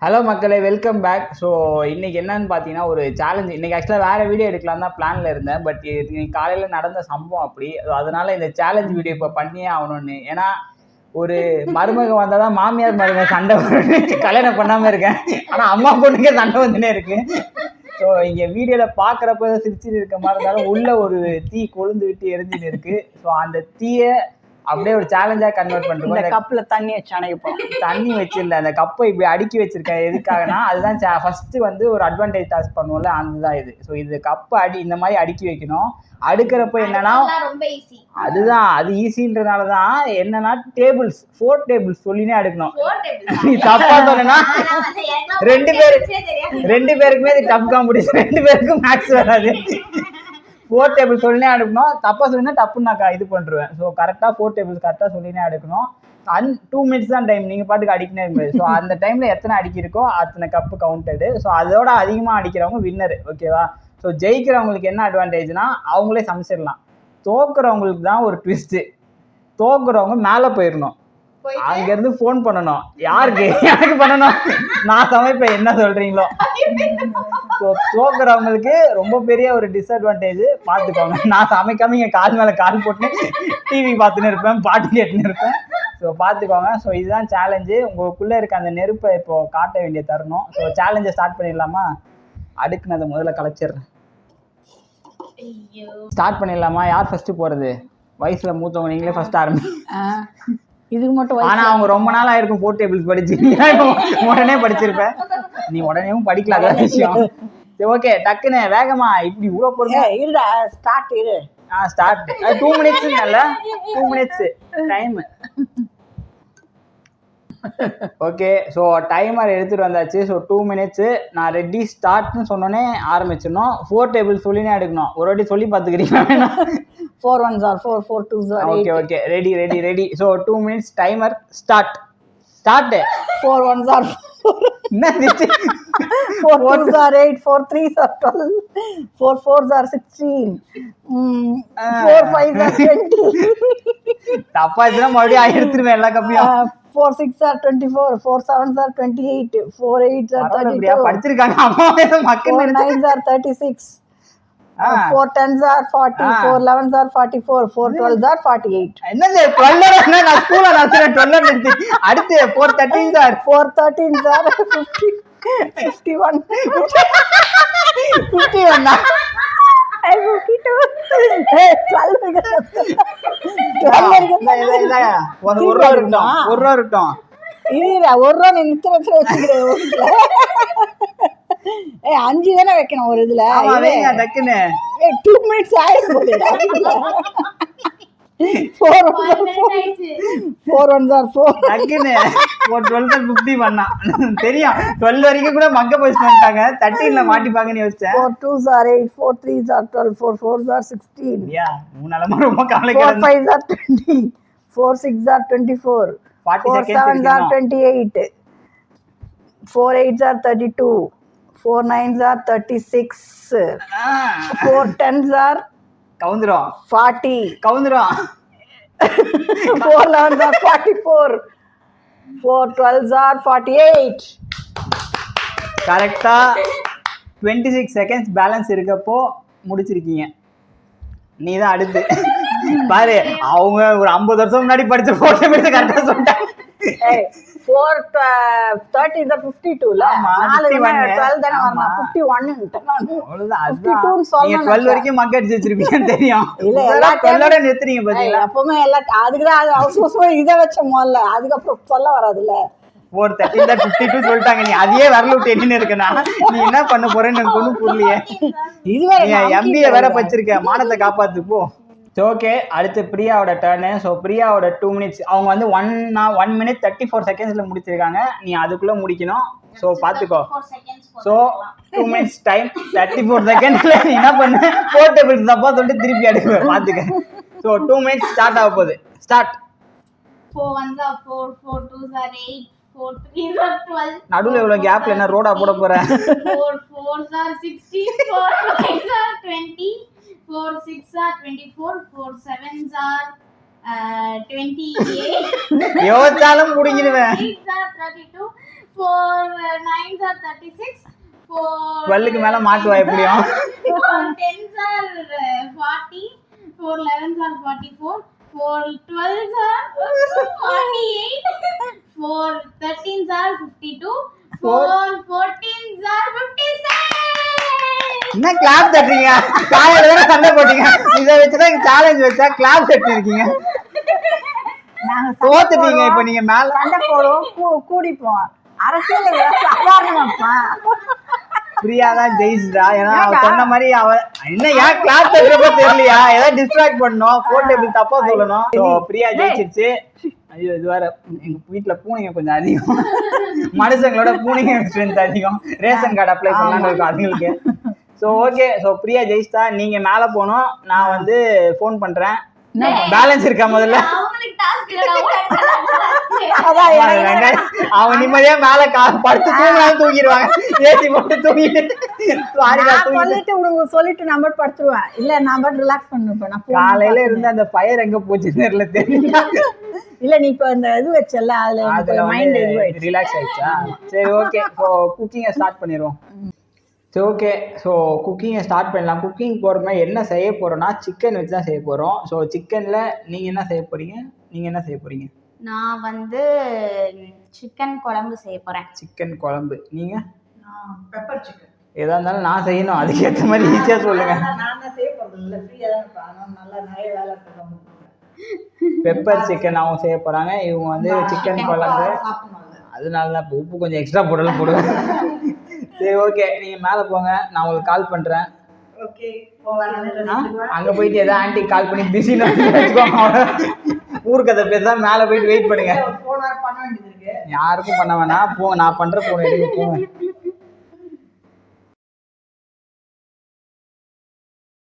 Hello மக்களே, welcome back. So இன்றைக்கி என்னன்னு பார்த்தீங்கன்னா ஒரு சேலஞ்ச். இன்றைக்கி ஆக்சுவலாக வேறு வீடியோ எடுக்கலாம் தான் பிளானில் இருந்தேன். பட் இன்னைக்கு காலையில் நடந்த சம்பவம் அப்படி. அதனால் இந்த சேலஞ்ச் வீடியோ இப்போ பண்ணியே ஆகணும்னு. ஏன்னா ஒரு மருமகன் வந்தால் தான் மாமியார் மருமகன் சண்டை வந்து கல்யாணம் பண்ணாமல் இருக்கேன். ஆனால் அம்மா பொண்ணுக்கே சண்டை வந்துனே இருக்கு. ஸோ இங்கே வீடியோவில் பார்க்குறப்ப சிரிச்சுட்டு இருக்க மாதிரி இருந்தாலும் உள்ளே ஒரு தீ கொழுந்து விட்டு எரிஞ்சுன்னு இருக்குது. ஸோ அந்த தீயை அப்படியே ஒரு சேலஞ்சா கன்வெர்ட் பண்ணிருக்கோம். இந்த கப்ல தண்ணி வச்சு அணைப்போம். தண்ணி வச்சிருந்த அந்த கப்பை இப்படி அடுக்கி வச்சிருக்கேன். எதுக்காகனா அதுதான் ஃபர்ஸ்ட் வந்து ஒரு அட்வான்டேஜ் டாஸ்க் பண்ணுவோம்ல, அதுதான் இது. ஸோ இது கப்பை இந்த மாதிரி அடுக்கி வைக்கணும். அடுக்கிறப்ப என்னன்னா அதுதான் அது ஈஸின்றதுனால தான் என்னன்னா டேபிள்ஸ் 4 டேபிள்ஸ் சொல்லினே அடுக்கணும். நீ தப்பா சொன்னா ரெண்டு பேருக்குமே இது டப் காம்படிஷன். 2 பேருக்கும் மேக்ஸ் வராது. 4 டேபிள் சொல்லினே அடுக்கணும். தப்பா சொல்லினா டப்புன்னு நான் இது பண்ணுருவேன். ஸோ கரெக்டாக 4 டேபிள்ஸ் கரெக்டாக சொல்லினே அடுக்கணும். 2 மினிட்ஸ் தான் டைம். நீங்கள் பாட்டுக்கு அடிக்கனே இருக்காது. ஸோ அந்த டைமில் எத்தனை அடிக்கிருக்கோ அத்தனை கப்பு கவுண்டடு. ஸோ அதோட அதிகமாக அடிக்கிறவங்க வின்னர். ஓகேவா? ஸோ ஜெயிக்கிறவங்களுக்கு என்ன அட்வான்டேஜ்னா அவங்களே சமைச்சிடலாம். தோக்குறவங்களுக்கு தான் ஒரு ட்விஸ்ட்டு. தோக்குறவங்க மேலே போயிடணும். அங்கேருந்து ஃபோன் பண்ணணும். யாருக்கு? எனக்கு பண்ணணும். நான் சமைப்பேன், என்ன சொல்கிறீங்களோ. ஸோ தோக்குறவங்களுக்கு ரொம்ப பெரிய ஒரு டிஸ்அட்வான்டேஜ் பார்த்துக்கோங்க. நான் சமைக்காம இங்கே கால் மேலே கால் போட்டு டிவி பார்த்துன்னு இருப்பேன், பாட்டு கேட்டுன்னு இருப்பேன். ஸோ பார்த்துக்கோங்க. ஸோ இதுதான் சேலஞ்சு. உங்களுக்குள்ளே இருக்க அந்த நெருப்பை இப்போது காட்ட வேண்டிய தருணம். ஸோ சேலஞ்சை ஸ்டார்ட் பண்ணிடலாமா? அடுக்குனதை முதல்ல கலைச்சிடுறேன். ஸ்டார்ட் பண்ணிடலாமா? யார் ஃபஸ்ட்டு போகிறது? வயசில் மூத்தவங்க நீங்களே ஃபஸ்ட் ஆரம்பி. இதுக்கு மட்டும் ஆனால் அவங்க ரொம்ப நாள் ஆயிருக்கும் 4 டேபிள்ஸ் படிச்சு. உடனே படிச்சிருப்பேன். நீ உடனேவும் படிக்கல, அதான் விஷயம். சரி, ஓகே, டக்குன்னு வேகமா இப்படி இவ்வளோ பொறுங்க. இருடா, ஸ்டார்ட் இரு. Start 2 minutes. நல்ல 2 minutes time. Okay, so timer எடுத்துகிட்டு வந்தாச்சு. So 2 minutes. நான் ரெடி ஸ்டார்ட்னு சொன்னோன்னே ஆரம்பிச்சிடணும். 4 டேபிள் சொல்லினே எடுக்கணும். ஒரு வாட்டி சொல்லி பார்த்துக்கிறீங்களா? 4 1s are 4, 4 2s are 8. Okay, ready. So 2 minutes timer start. 4 1s are 4. என்ன 4 2s are 8, 4 3s are 12, 4 4s are 16, 4 5s are 20. தப்பா இதுனா மறுபடியும் எடுத்துருவேன் எல்லா கப்பையும். 4 6s are 24, 4 7s are 28, 4 8s are 32. படிச்சிருக்காங்க அம்மா. 4 9s are 36, 4 10s are 40, 4 11s are 44, 4 12s are 48. என்னது 12 நான் ஸ்கூல்ல நடத்துறேன். 12 எடுத்து அடுத்து 4 13s are 4 13s are 50, 51, 51. 52. Hey, 12 ஒரு ரூபா இருக்கட்டும். இல்ல, ஒரு ரூபா நீ நித்திர வச்சுக்கிறேன். 5 தானே வைக்கணும் ஒரு இதுல. டக்குன்னு 2 மினிட்ஸ் ஆயிடும் போது. 4 1s are 4. டக்குன்னு 12 50 பண்ணா தெரியும். 12 வரைக்கும் கூட மக்க போய் பண்ணிட்டாங்க. 13ல மாட்டிப்பாங்கன்னு யோசிச்சேன். 4 2s are 8, 4 3s are 12, 4 4s are 16. மூணாலமா ரொம்ப கவலைக்கிடணும். 4 5s are 20, 4 6s are 24, 4 7s are 28, 4 8s are 32, 4 9s are 36, 4 10s are கவுந்துரும் 40, கவுந்துரும் 4 11s are 44, 4 12s are 48. கரெக்டா 26 செகண்ட்ஸ் பேலன்ஸ் இருக்கப்போ முடிச்சிருக்கீங்க. நீ தான் அடுத்து பாரு. அவங்க ஒரு 50 வருஷம் முன்னாடி படிச்ச போட்டோ எடுத்து கரெக்டா சொல்லிட்டாங்க. 4 30s are 52 ல 12 தான வரணும். 51 அவ்வளவுதான். 12 வரைக்கும் மக்க அடிச்சு வச்சிருப்பீங்கன்னு தெரியும். இல்ல எல்லா 12ஓட நிறுத்துறீங்க பாத்தீங்களா? எப்பவுமே எல்லா அதுக்குதான் அது அவசரமா இதை வச்ச முதல்ல. அதுக்கப்புறம் சொல்ல வராதுல்ல. 4 13 52 சொல்லிட்டாங்க. நீ அதையே வரல விட்டு என்ன இருக்குன்னா நீ என்ன பண்ண போறேன்னு எனக்கு ஒன்றும் புரியலையே. இதுவே MBA வேற படிச்சிருக்க, மானத்தை காப்பாத்து போ. ஓகே, அடுத்து பிரியாவோட டர்னு. ஸோ பிரியாவோட 2 மினிட்ஸ். அவங்க வந்து 1 minute 34 செகண்ட்ஸில் முடிச்சிருக்காங்க. நீ அதுக்குள்ளே முடிக்கணும். ஸோ பார்த்துக்கோ. ஸோ 2 மினிட்ஸ் டைம் 34 செகண்ட்ஸில் நீ என்ன பண்ணு 4 டேபிள்ஸ் தப்பா சொல்லிட்டு திருப்பி அடுக்குவேன். பார்த்துக்க. ஸோ 2 மினிட்ஸ் ஸ்டார்ட் ஆக போகுது. Start. 4 1s are 4, 4 2s are 8, 4 3s are 12. நடுவில் எவ்வளோ கேப்ல என்ன ரோடா போட போறேன். 4 4s are 16, 4 5s are 20, 4 6s are 24, 4 7s are 28. யோசிச்சாலும் முடிஞ்சிடுவேன். 8s are 32, 4 9s are 36. 4 12க்கு மேல மாட்டுவா எப்படியும். 10s are 40. 4 11s are 44. 4 12s are 48. 4 13s are 52. 4 14s are 56. என்ன கிளாப் தட்டுறீங்க? காலையில தானே சண்டை போட்டீங்க, இதை வச்சுதான் சேலஞ்ச் வச்சா கிளாப் தட்டிருக்கீங்க. நாங்க தோத்துட்டீங்க. இப்ப நீங்க மேல சண்டை போடுவோம், கூடிப்போம். அரசியல் சாதாரணமாப்பா. பிரியா தான் ஜெயிச்சுடா. ஏன்னா அவ சொன்ன மாதிரி அவ என்ன ஏன் கிளாஸ் தட்டுறப்ப தெரியலையா, ஏதாவது டிஸ்ட்ராக்ட் பண்ணணும், 4 டேபிள் தப்பா சொல்லணும். So, பிரியா ஜெயிச்சிருச்சு. ஐயோ இது வேற, எங்க வீட்டுல பூனைங்க கொஞ்சம் அதிகம், மனுஷங்களோட பூனைங்க ஸ்ட்ரென்த் அதிகம். ரேஷன் கார்டு அப்ளை பண்ணலாம்னு இருக்கும் அதுங்களுக்கு. ஸோ ஓகே, ஸோ பிரியா ஜெயிச்சிட்டா. நீங்க மேல போகணும், நான் வந்து ஃபோன் பண்றேன். பேலன்ஸ் இருக்கா முதல்ல? அவங்களுக்கு டாஸ்க் இல்லடா. அவங்க நிம்மதியா மேல படுத்து தூங்கினாலும் தூங்கிடுவாங்க, ஏசி போட்டு தூங்கிட்டு சொல்லிட்டு நான் மட்டும் படுத்துருவேன். இல்ல நான் மட்டும் ரிலாக்ஸ் பண்ணுவேன். காலையில இருந்து அந்த ஃபயர் எங்க போச்சு தெரியல. இல்ல நீ இப்ப இந்த இது வச்சல, அதுல மைண்ட் ரிலாக்ஸ் ஆயிடுச்சா? சரி ஓகே, ஸோ குக்கிங்கை ஸ்டார்ட் பண்ணிடுவோம். சரி ஓகே, ஸோ குக்கிங்கை ஸ்டார்ட் பண்ணலாம். குக்கிங் போகிறோம்னா என்ன செய்ய போகிறோம்னா சிக்கன் வச்சு தான் செய்ய போகிறோம். ஸோ சிக்கனில் நீங்கள் என்ன செய்ய போகிறீங்க? நீங்கள் என்ன செய்ய போகிறீங்க? நான் வந்து சிக்கன் குழம்பு செய்ய போறேன். சிக்கன் குழம்பு. நீங்கள்? Pepper chicken. எதா இருந்தாலும் நான் செய்யணும், அதுக்கேற்ற மாதிரி ஈஸியாக சொல்லுங்கள். பெப்பர் சிக்கன் அவங்க செய்ய போகிறாங்க. இவங்க வந்து சிக்கன் குழம்பு. அதனால தான் இப்போ உப்பு கொஞ்சம் எக்ஸ்ட்ரா போடலாம் போடுவேன். சரி ஓகே, நீங்கள் மேலே போங்க, நான் உங்களுக்கு கால் பண்ணுறேன். அங்கே போயிட்டு ஏதாவது ஆன்டி கால் பண்ணி பிஸின்னு வச்சுக்கோங்க. ஊருக்கதை பேர் தான் மேலே போயிட்டு வெயிட் பண்ணுங்க. யாருக்கும் பண்ண வேணாம், போங்க, நான் பண்ணுற போன எடுக்க போங்க.